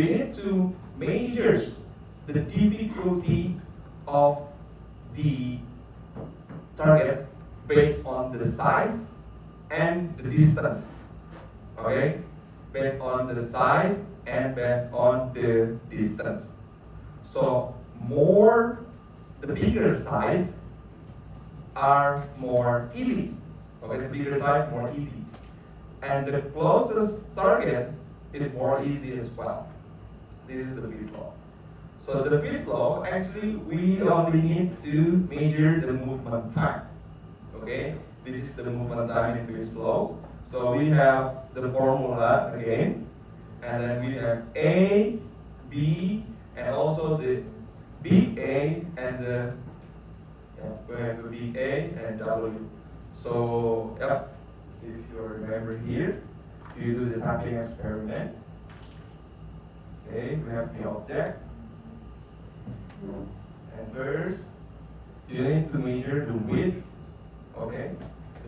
we need to measure the difficulty of the target based on the size and the distance. Okay? Based on the size and based on the distance. So the bigger size are more easy. Okay, the bigger size more easy. And the closest target is more easy as well. This is the Fish law. So the Fish law, actually, we only need to measure the movement time. Okay, this is the movement time in Fish law. So we have the formula again, and then we have A, B, and also the big A and the we have the big A and W. So if you remember here, you do the tapping experiment. Okay, we have the object. And first, you need to measure the width, okay,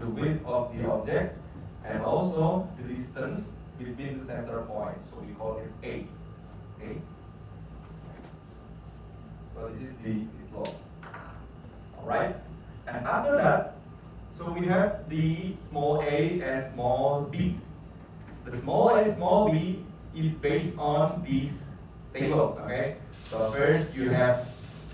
the width of the object, and also the distance between the center point. So we call it A. Okay. Well, this is the slope. All right. And after that, so we have the small a and small b. The small a, small b is based on this table. Okay. So first you have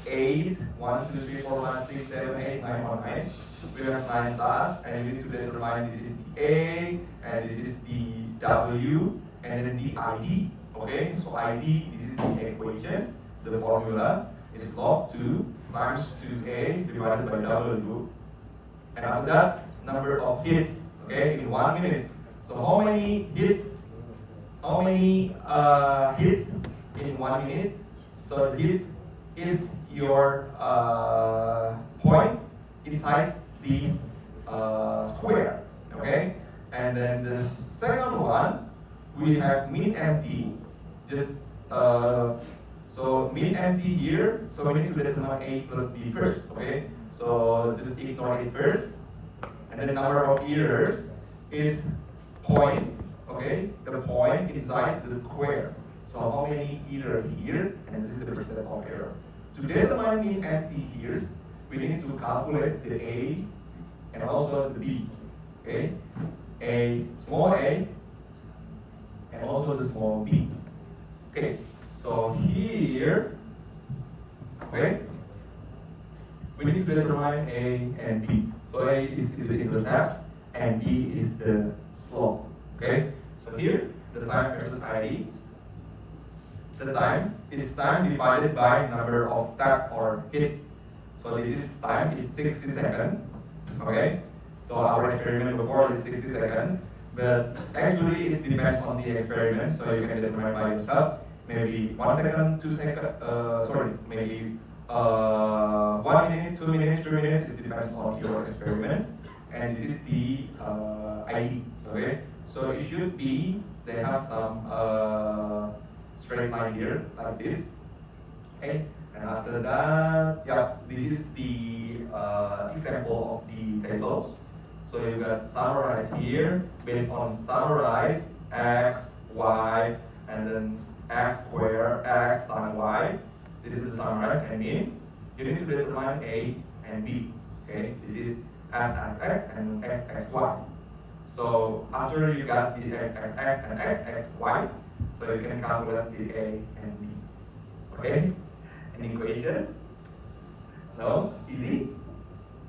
8, 1, 2, 3, 4, 5, 6, 7, 8, 9, 1, 9. We have 9 tasks, and you need to determine this is the A, and this is the W, and then the ID. Okay, so ID, this is the equations. The formula is log 2 times 2A divided by W. And after that, number of hits, okay, in 1 minute. So how many hits? How many hits in 1 minute? So this is your point inside this square, okay? And then the second one, we have mean empty. Just so mean empty here. So we need to determine A plus B first, okay? So just ignore it first. And then the number of errors is point, okay? The point inside the square. So how many error here? And this is the percentage of error. To determine mean empty here, we need to calculate the A and also the B. Okay? Small a and also the small b. Okay, so here, okay, we need to determine A and B. So A is the intercepts and B is the slope. Okay, so here the time versus ID. The time is time divided by number of tap or hits. So this is time is 60 seconds. Okay, so our experiment before is 60 seconds, but actually it depends on the experiment. So you can determine by yourself. Maybe 1 second, 2 seconds. Maybe 1 minute, 2 minutes, 3 minutes. It depends on your experiments. And this is the ID. Okay, so it should be they have some straight line here like this. Okay, and after that, yeah, this is the example of the table. So you got summarize here based on summarize x, y, and then x square, x times y. This is the summarize, and mean you need to determine A and B. Okay, this is x and xxy. So after you got the xxx and xxy, so you can calculate the A and B. Okay? Any questions? No? Easy?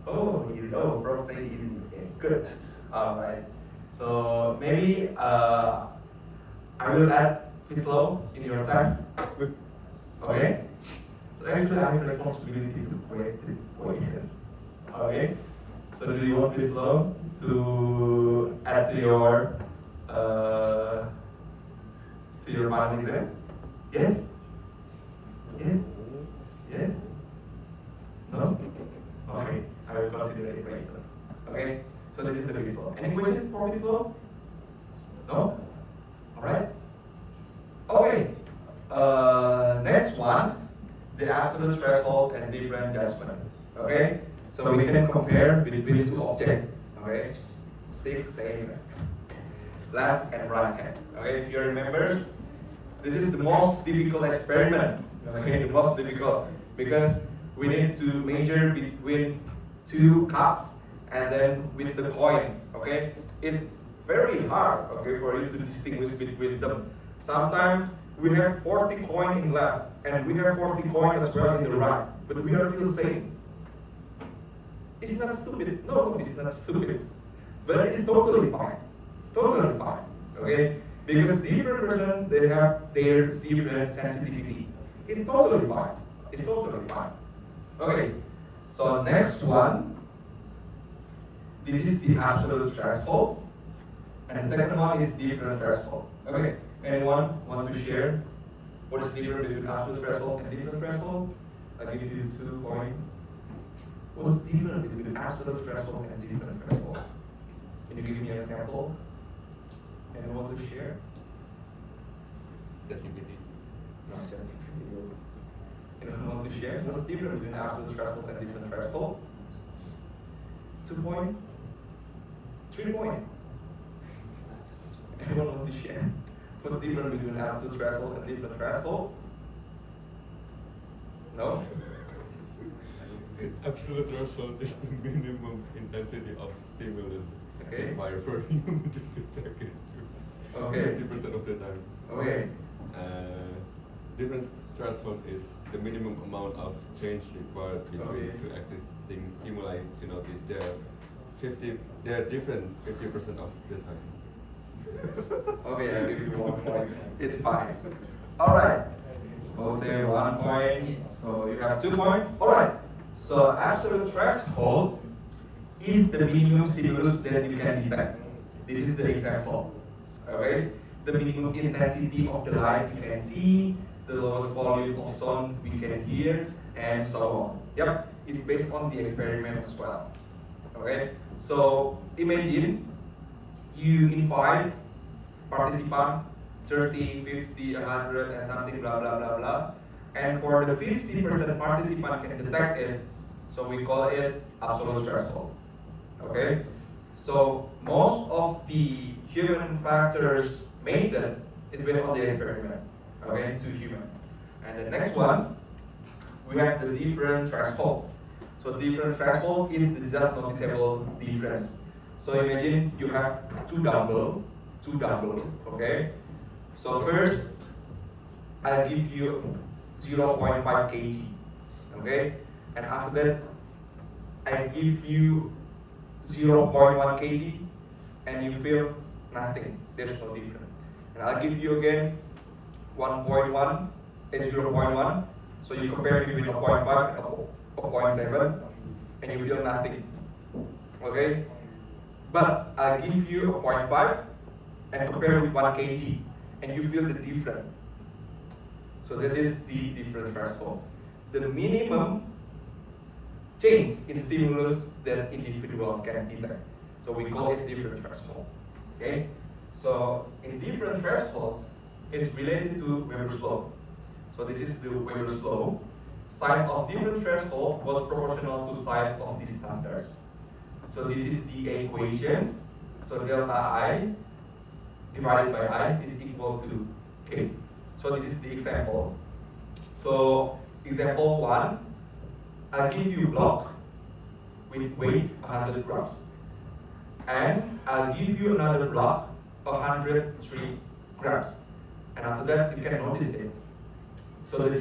Oh, easy. Oh, from say easy. Okay, good. Alright. So maybe I will add Fitzlow in your class. Okay? So actually I have responsibility to create the questions. Okay? So do you want Fitzlow to add to your final exam? Yes? Yes? Yes? No? Okay, I will consider it later. Okay, so this is the Fitzlow. Any question for Fitzlow? No? Alright? Okay, next one, the absolute threshold and different judgment. Okay, so we can compare between two objects. Okay, 6, 7, left and right hand. Okay, if you remember, This is the most difficult experiment. Okay, the most difficult because we need to measure between two cups and then with the coin. Okay, it's very hard. Okay, for you to distinguish between them. Sometimes we have 40 coin in left and we have 40 coin as well in the right, but we are still same. It's not stupid. No, it's not stupid, but it's totally fine. Totally fine. Okay, because different person they have their different sensitivity. It's totally fine. It's totally fine. Okay, so next one. This is the absolute threshold, and the second one is different threshold. Okay, anyone want to share what is different between absolute threshold and different threshold? I'll give you 2 points. What's different between absolute threshold and different threshold? Can you give me an example? Anyone want to share? ChatGPT. Not ChatGPT. Anyone want to share? What's different between absolute threshold and different threshold? 2 points? 3 points? Anyone want to share? What's different between absolute threshold and different threshold? No? Absolute threshold is the minimum intensity of stimulus Okay. required for a human to detect it Okay. 50% of the time. Okay. Different threshold is the minimum amount of change required between Okay. two existing stimuli to notice they're different 50% of the time. Okay, I'll give you 1 point. It's fine. Alright. We'll say 1 point. So you have 2 points. Alright. So absolute threshold is the minimum stimulus that you can detect. This is the example. Okay. The minimum intensity of the light you can see, the lowest volume of sound we can hear, and so on. Yep. It's based on the experiment as well. Okay. So imagine you invite participant 30, 50, 100 and something blah blah blah blah, and for the 50% participant can detect it, so we call it absolute threshold. Okay, so most of the human factors method is based on the experiment. Okay, to human. And the next one, we have the different threshold. So different threshold is the just noticeable difference. So imagine you have two dumbbell, okay? So first, I'll give you 0.5 kg, okay? And after that, I give you 0.1 kg, and you feel nothing. There's no difference. And I'll give you again 1.1 and 0.1. So you compare between 0.5 and 0.7, and you feel nothing. Okay? But I'll give you 0.5 and compare with 1 kg, and you feel the difference. So that is the different threshold. The minimum change in stimulus that individual can detect. So we call it different threshold. Okay? So in different thresholds, it's related to Weber's law. So this is the Weber's law. Size of different threshold was proportional to size of the standards. So this is the equations. So delta I divided by I is equal to K. So this is the example. So example 1, I'll give you block with weight 100 grams. And I'll give you another block 103 grams. And after that, you can notice it. So the